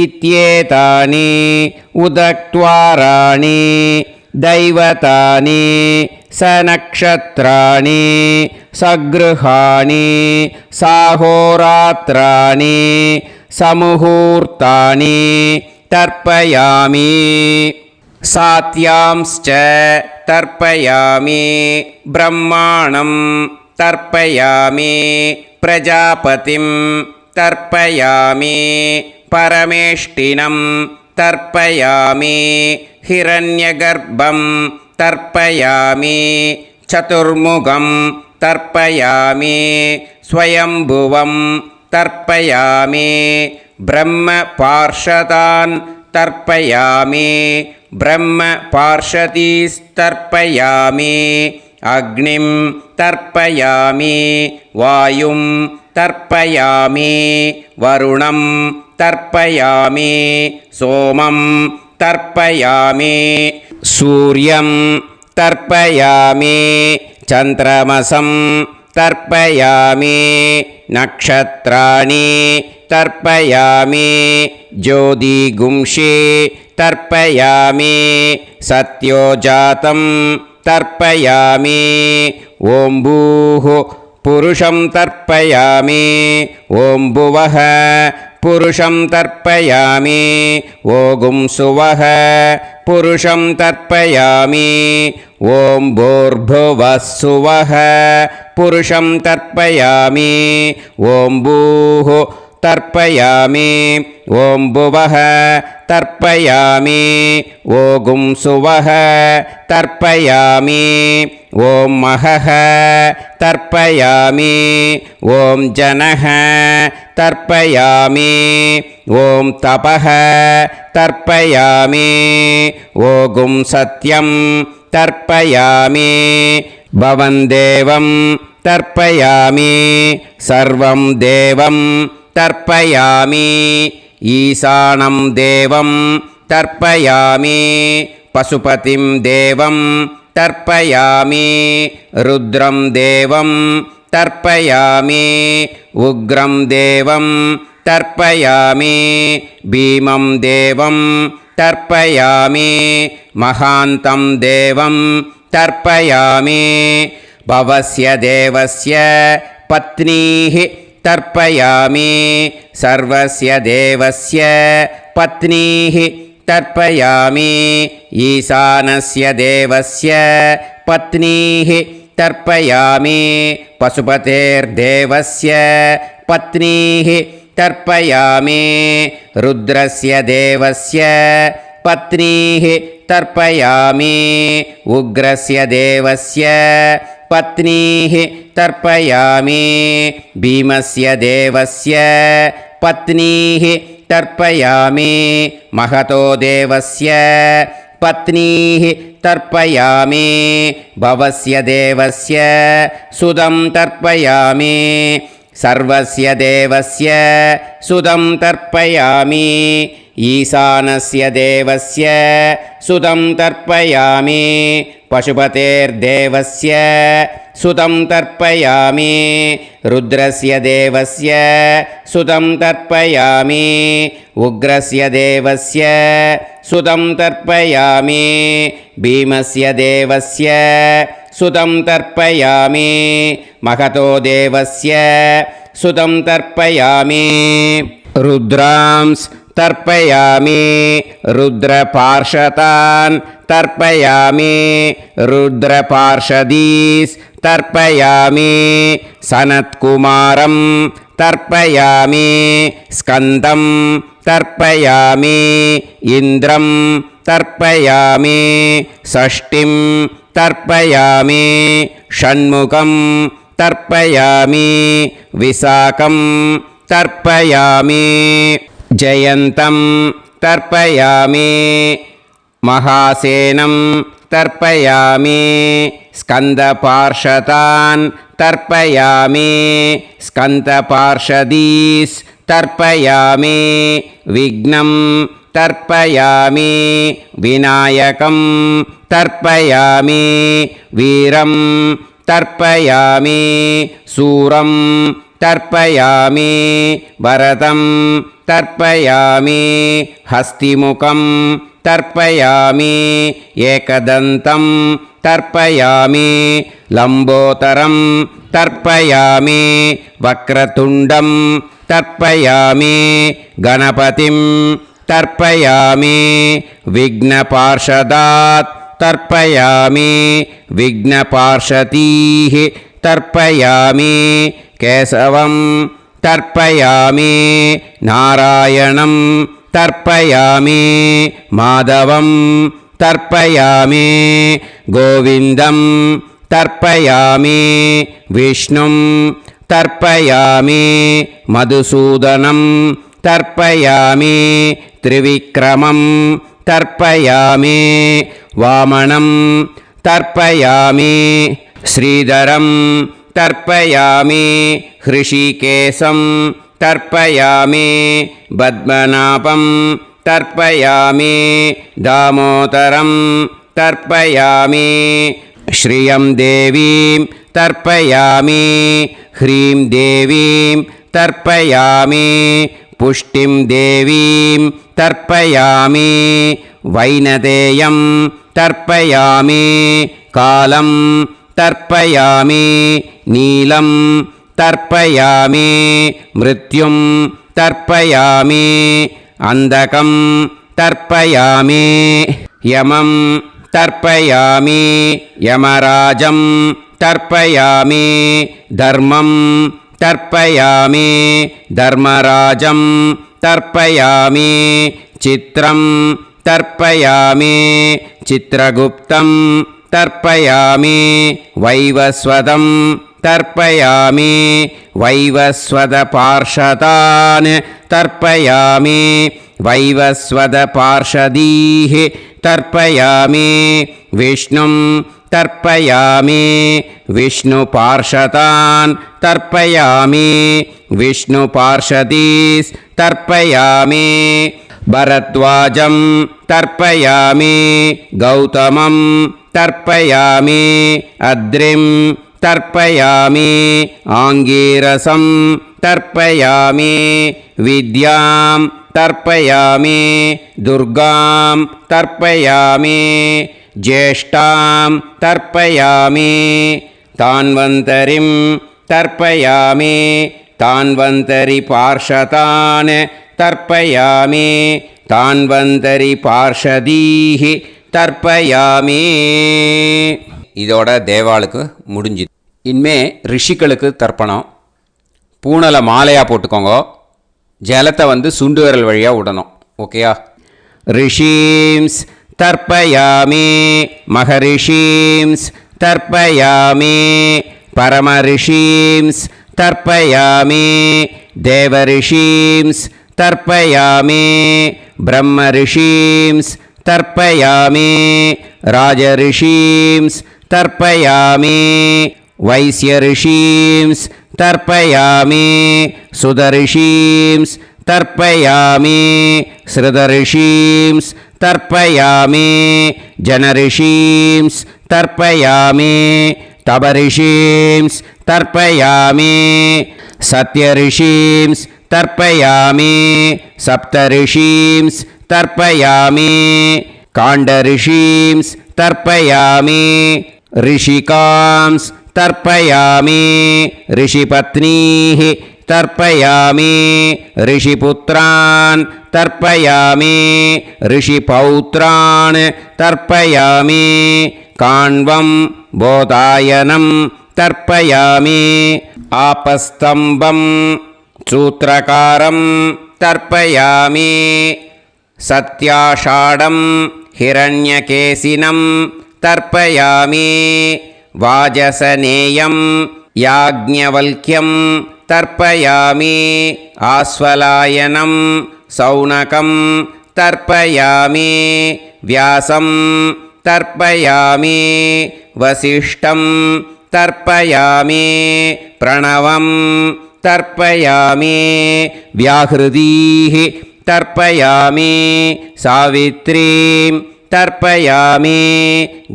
इत्येतानि उदक्त्वाराणि दैवतानि सनक्षत्राणि सगृहाणि साहोरात्राणि समुहूर्तानि तर्पयामि सात्यांश्च तर्पयामि ब्रह्माणं तर्पयामि प्रजापतिं तर्पयामि परमेष्टिनं तर्पयामि हिरण्यगर्भं तर्पयामि चतुर्मुखं तर्पयामि स्वयंभुवं तर्पयामि ब्रह्मपार्षदान् तर्पयामि ब्रह्मपार्षदीस्तर्पयामि अग्निं तर्पयामि वायुं तर्पयामि वरुणं तर्पयामि सोमं तर्पयामि सूर्यं तर्पयामि चन्द्रमसं तर्पयामि नक्षत्राणि तर्पयामि ज्योतिगुंषि तर्पयामि सत्योजातं तर्पयामि ॐ भूः पुरुषं तर्पयामि ॐ भुवः पुरुषं तर्पयामि ॐ सुवः पुरुषं तर्पयामि ॐ भूर्भुवः सुवः पुरुषं तर्पयामि ॐ भूः तर्पयामि ॐ भुवः तर्पयामि ॐ सुवः तर्पयामि ॐ महः तर्पयामि ॐ जनः तर्पयामि ॐ तपः तर्पयामि ॐ सत्यं तर्पयामि भवन् देवं तर्पयामि सर्वं देवं तर्पयामि ईशानं देवं तर्पयामि पशुपतिं देवं तर्पयामि रुद्रं देवं तर्पयामि उग्रं देवं तर्पयामि भीमं देवं तर्पयामि महान्तं देवं तर्पयामि भवस्य देवस्य पत्नीः तर्पयामि सर्वस्य देवस्य पत्नीः तर्पयामि ईशानस्य देवस्य पत्नीः तर्पयामि पशुपतेर्देवस्य पत्नीः तर्पयामि रुद्रस्य देवस्य पत्नीः तर्पयामि उग्रस्य देवस्य पत्नीः तर्पयामि भीमस्य देवस्य पत्नीः तर्पयामि महतो देवस्य पत्नीः तर्पयामि भवस्य देवस्य सुदं तर्पयामि सर्वस्य देवस्य सुदं तर्पयामि ईशानस्य देवस्य सुदं तर्पयामि पशुपतेर्देवस्य सुदं तर्पयामि रुद्रस्य देवस्य सुदं तर्पयामि उग्रस्य देवस्य सुदं तर्पयामि भीमस्य देवस्य सुतं तर्पयामि महतो देवस्य सुतं तर्पयामि रुद्रांस् तर्पयामि रुद्रपार्षदान् तर्पयामि रुद्रपार्षदीस् तर्पयामि सनत्कुमारं तर्पयामि स्कन्दं तर्पयामि इन्द्रं तर्पयामि षष्टिं तर्पयामि षण्मुखं तर्पयामि विशाखं तर्पयामि जयन्तं तर्पयामि महासेनं तर्पयामि स्कन्दपार्षदान् तर्पयामि स्कन्दपार्षदीस् तर्पयामि विघ्नं तर्पयामि विनायकं तर्पयामि वीरं तर्पयामि सूरं तर्पयामि वरदं तर्पयामि हस्तिमुखं तर्पयामि एकदन्तं तर्पयामि लम्बोदरं तर्पयामि वक्रतुण्डं तर्पयामि गणपतिं तर्पयामि विघ्नपार्षदात् तर्पयामि विघ्नपार्षदीः तर्पयामि केशवं तर्पयामि नारायणं तर्पयामि माधवं तर्पयामि गोविन्दं तर्पयामि विष्णुं तर्पयामि मधुसूदनं तर्पयामि त्रिविक्रमं तर्पयामि वामनं तर्पयामि श्रीधरं तर्पयामि हृषिकेशं तर्पयामि पद्मनाभं तर्पयामि दामोदरं तर्पयामि श्रियं देवीं तर्पयामि ह्रीं देवीं तर्पयामि पुष्टिं देवीं तर्पयामि वैनदेयं तर्पयामि कालं तर्पयामि नीलं तर्पयामि मृत्युं तर्पयामि अन्धकं तर्पयामि यमं तर्पयामि यमराजं तर्पयामि धर्मं तर्पयामि धर्मराजं तर्पयामि चित्रं तर्पयामि चित्रगुप्तं तर्पयामि वैवस्वतं तर्पयामि वैवस्वतपार्षदान् तर्पयामि वैवस्वतपार्षदीः तर्पयामि विष्णुं तर्पयामि विष्णुपार्षदान् तर्पयामि विष्णुपार्षदीस् तर्पयामि भरद्वाजं तर्पयामि गौतमं तर्पयामि अद्रिं तर्पयामि आङ्गीरसं तर्पयामि विद्यां तर्पयामि दुर्गां तर्पयामि ज्येष्ठां तर्पयामि तान्वन्तरिं तर्पयामि तान्वन्तरिपार्षदान् तर्पयामि तान्वन्तरिपार्षदीः தர்ப்பயாமி. இதோட தேவாளுக்கு முடிஞ்சுது. இனிமே ரிஷிகளுக்கு தர்ப்பணம். பூனலை மாலையாக போட்டுக்கோங்க. ஜலத்தை சுண்டு விரல் வழியாக விடணும். ஓகேயா? ரிஷீம்ஸ் தர்ப்பயாமி, மகரிஷீம்ஸ் தர்ப்பயாமி, பரமரிஷீம்ஸ் தர்ப்பயாமி, தேவரிஷீம்ஸ் தர்ப்பயாமி, பிரம்மரிஷீம்ஸ் தர்ப்பயாமி, ராஜரிஷீம்ஸ் தர்ப்பயாமி, வைஸ்யரிஷீம்ஸ் தர்ப்பயாமி, சுதரிஷீம்ஸ் தர்ப்பயாமி, ஸ்ருதரிஷீம்ஸ் தர்ப்பயாமி, ஜனரிஷீம்ஸ் தர்ப்பயாமி, தபரிஷீம்ஸ் தர்ப்பயாமி, சத்யரிஷீம்ஸ் தர்ப்பயாமி, சப்தரிஷீம்ஸ் தர்ப்பயாமி, காண்டரிஷீம்ஸ் தர்ப்பயாமி, ऋषिकांस् तर्पयामि ऋषिपत्नीः तर्पयामि ऋषिपुत्रान् तर्पयामि ऋषिपौत्रान् तर्पयामि काण्वं बोधायनं तर्पयामि आपस्तम्भं सूत्रकारं तर्पयामि सत्याषाढं हिरण्यकेशिनं तर्पयामि वाजसनेयं याज्ञवल्क्यं तर्पयामि आस्वलायनं सौनकं तर्पयामि व्यासं तर्पयामि वसिष्ठं तर्पयामि प्रणवं तर्पयामि व्याहृतीः तर्पयामि सावित्रीं तर्पयामि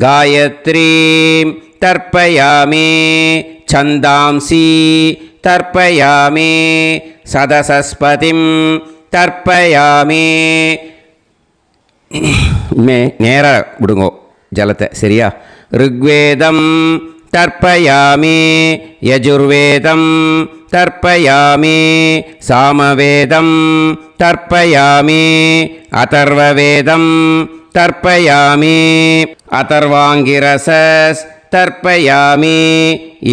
गायत्रीं तर्पयामि छन्दांसि तर्पयामि सदसस्पतिं तर्पयामि நேராக விடுங்கோ ஜலத்தை சரியா ऋग्वेदं तर्पयामि यजुर्वेदं तर्पयामि सामवेदं तर्पयामि अथर्ववेदं तर्पयामि अथर्वाङ्गिरसस् तर्पयामि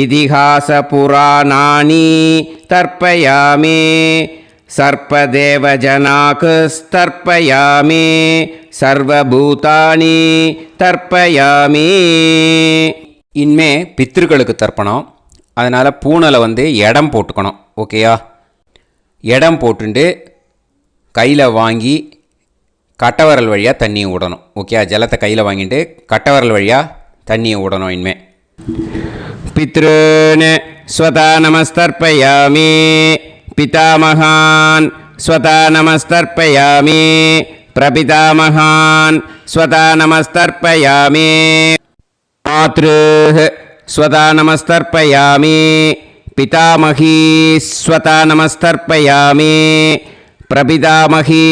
इतिहासपुराणानि तर्पयामि सर्पदेवजनाकस्तर्पयामि सर्वभूतानि तर्पयामि இனிமே பித்திருக்களுக்கு தர்ப்பணம். அதனால் பூனலை வந்து இடம் போட்டுக்கணும். ஓகேயா? இடம் போட்டுண்டு கையில் வாங்கி கட்டவரல் வழியாக தண்ணியை விடணும். ஓகே? ஜலத்தை கையில் வாங்கிட்டு கட்டவரல் வழியாக தண்ணியை விடணும். இனிமே பித்ருன்னு ஸ்வதா நமஸ்தர்ப்பயாமி पितामहान् स्वता नमस्तर्पयामि प्रपितामहान् स्वता नमस्तर्पयामि मातृः स्वता नमस्तर्पयामि पितामही स्वता नमस्तर्पयामि प्रपितामही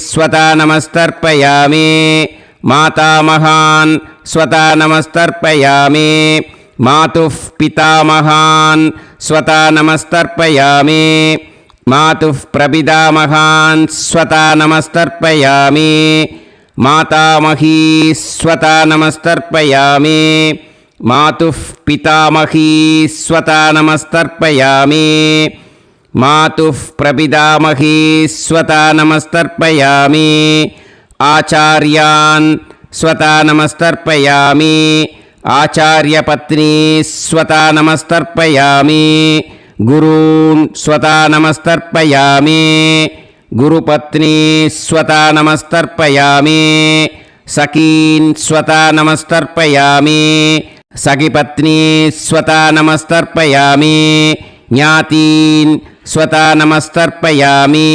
स्वता नमस्तर्पयामि मातामहान् स्वता नमस्तर्पयामि मातुः पितामहान् स्वता नमस्तर्पयामि मातुः प्रपितामहान् स्वता नमस्तर्पयामि मातामही स्वता नमस्तर्पयामि मातुः पितामही स्वता नमस्तर्पयामि मातुः प्रपितामही स्वता नमस्तर्पयामि आचार्यान् स्वता नमस्तर्पयामि आचार्यपत्नी स्वता नमस्तर्पयामि गुरून् स्वता नमस्तर्पयामि गुरुपत्नी स्वता नमस्तर्पयामि सखीन् स्वता नमस्तर्पयामि सखिपत्नी स्वता नमस्तर्पयामि ज्ञातीन् स्वता नमस्तर्पयामि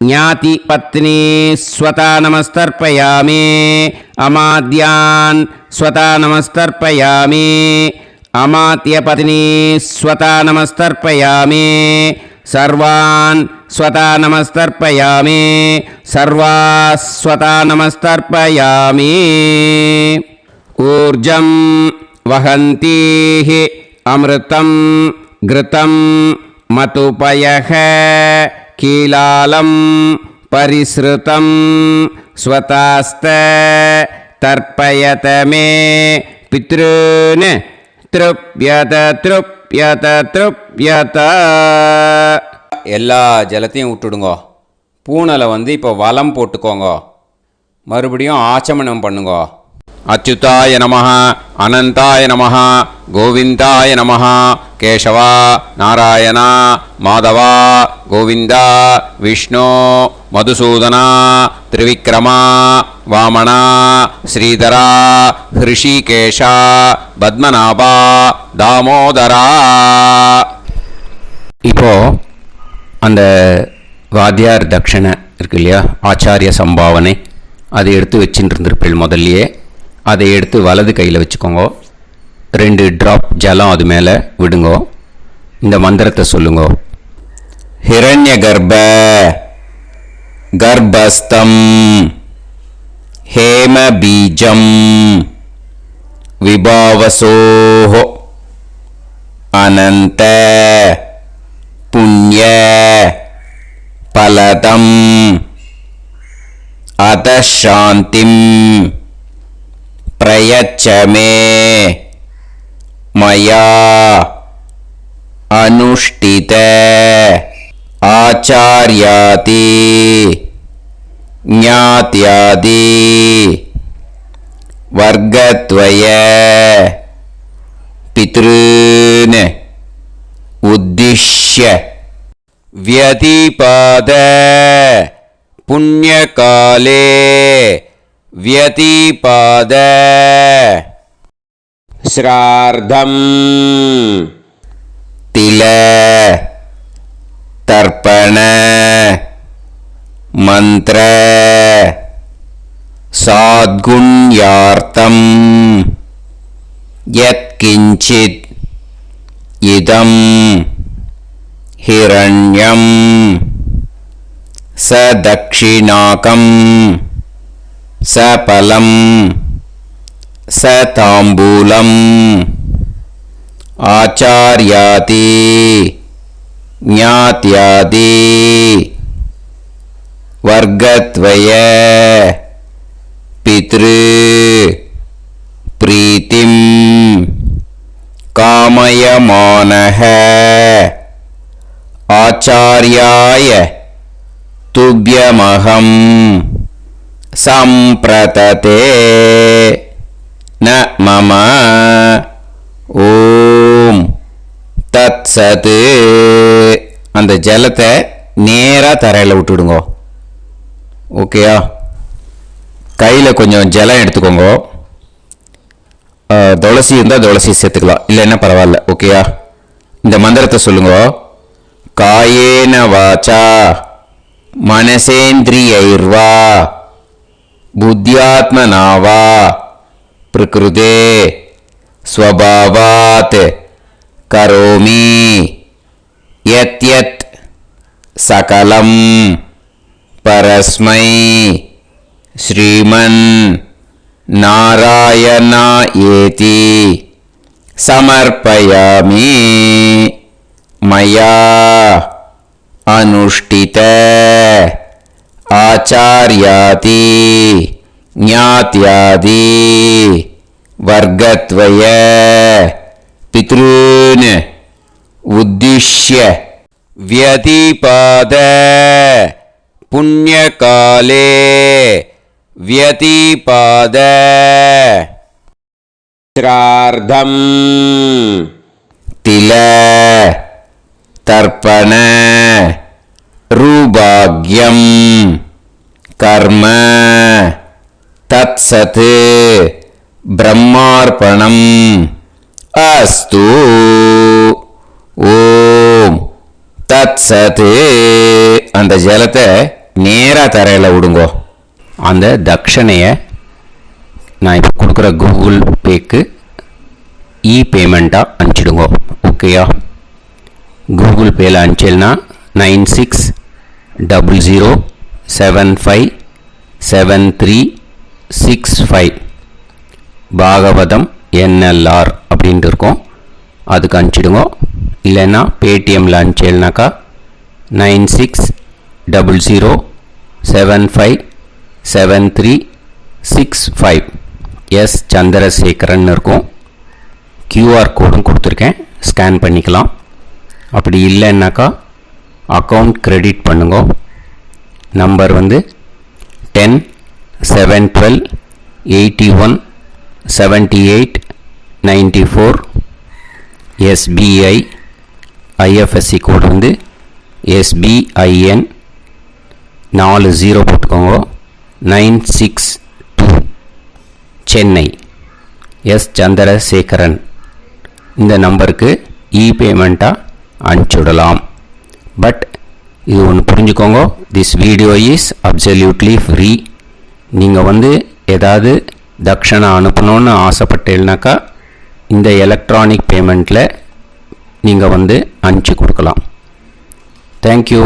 ज्ञातिपत्नी स्वता नमस्तर्पयामि अमाद्यान् स्वता नमस्तर्पयामि अमात्यपत्नी स्वता नमस्तर्पयामि सर्वान् स्वता नमस्तर्पयामि सर्वाः स्वता नमस्तर्पयामि ऊर्जं वहन्तीः अमृतं घृतं मतुपयः कीलालं परिसृतं स्वतास्त तर्पयत मे पितॄन् तृप्यत तृप्यत तृप्यत எல்லா ஜலத்தையும் விட்டுடுங்கோ. பூனலை வந்து இப்போ வலம் போட்டுக்கோங்க. மறுபடியும் ஆச்சமனம் பண்ணுங்கோ. அச்சுதாய நமஹ அனந்தாய நமஹ கோவிந்தாய நமஹ கேசவா நாராயணா மாதவா கோவிந்தா விஷ்ணு மதுசூதனா திரிவிக்ரமா வாமனா ஸ்ரீதரா ஹிருஷிகேஷா பத்மநாபா தாமோதரா. இப்போ அந்த வாத்தியார் தட்சணை இருக்கு இல்லையா, ஆச்சாரிய சம்பாவனை, அதை எடுத்து வச்சுட்டு இருந்திருப்பீள் முதல்லையே. அதை எடுத்து வலது கையில் வச்சுக்கோங்க. 2 ட்ராப் ஜலம் அது மேலே விடுங்கோ. இந்த மந்திரத்தை சொல்லுங்கோ. ஹிரண்ய கர்ப்ப கர்ப்பஸ்தம் ஹேம பீஜம் विभावसोः अनन्त पुण्य फलदम् अतः शान्तिं प्रयच्छ मे मया अनुष्ठित आचार्यादि ज्ञात्यादि वर्गद्वय पितॄन् उद्दिश्य व्यतिपाद पुण्यकाले व्यतिपाद श्राद्धं तिल तर्पण मंत्र साद्गुण्यार्थं यत्किंचित् इदं हिरण्यं स दक्षिणाकं स फलं स ताम्बूलम् आचार्यादि ज्ञात्यादि वर्गद्वय पितृ प्रीतिं कामयमानः आचार्याय तुभ्यमहं सम्प्रतते न मम ஓம் தத் சத். அந்த ஜலத்தை நேராக தரையில் விட்டுடுங்க. ஓகேயா? கையில் கொஞ்சம் ஜலம் எடுத்துக்கோங்க. துளசி இருந்தால் துளசி சேர்த்துக்கலாம், இல்லைன்னா பரவாயில்ல. ஓகேயா? இந்த மந்திரத்தை சொல்லுங்க. காயேன வாச்சா மனசேந்திரியைர்வா புத்தியாத்மனாவா பிரகிருதே स्वभावात् करोमि यत् यत् सकलं परस्मै श्रीमन् नारायणायेति समर्पयामि मया अनुष्ठित आचार्यादि ज्ञात्यादि वर्गद्वय पितॄन् उद्दिश्य व्यतिपाद पुण्यकाले व्यतिपाद श्राद्धं तिल तर्पण रूभाग्यं कर्म तत्सत् ब्रह्मार्पणम् अस्तु. ஓம் தத் சத். அந்த ஜலத்தை நேராக தரையில் விடுங்கோ. அந்த தட்சணையை நான் இப்போ கொடுக்குற கூகுள் பேக்கு பேமெண்ட்டாக அனுப்பிச்சிடுங்கோ. ஓகேயா? கூகுள் பேயில் அனுப்பிச்சல்னா 9600757365 பாகவதம் NLR அப்படின்ட்டு இருக்கும். அதுக்கு அனுப்பிச்சிடுங்க. இல்லைன்னா பேடிஎம்மில் அனுப்பிச்சேல்னாக்கா 9600757365 எஸ் சந்திரசேகரன் இருக்கும். QR கோடும் கொடுத்துருக்கேன், ஸ்கேன் பண்ணிக்கலாம். அப்படி இல்லைன்னாக்கா அக்கௌண்ட் கிரெடிட் பண்ணுங்க. நம்பர் வந்து 10-7-12-81-78-94. SBI IFSC கோடு வந்து SBIN 40 போட்டுக்கோங்க. 962 சென்னை. எஸ் சந்திரசேகரன். இந்த நம்பருக்கு பேமெண்ட்டாக அனுப்பிச்சுடலாம். பட் இது ஒன்று புரிஞ்சுக்கோங்க, this video is absolutely free. நீங்கள் வந்து ஏதாவது தட்சணை அனுப்பணுன்னு ஆசைப்பட்டேன்னாக்கா இந்த எலக்ட்ரானிக் பேமெண்ட்டில் நீங்கள் வந்து அனுப்பிச்சி கொடுக்கலாம். தேங்க்யூ.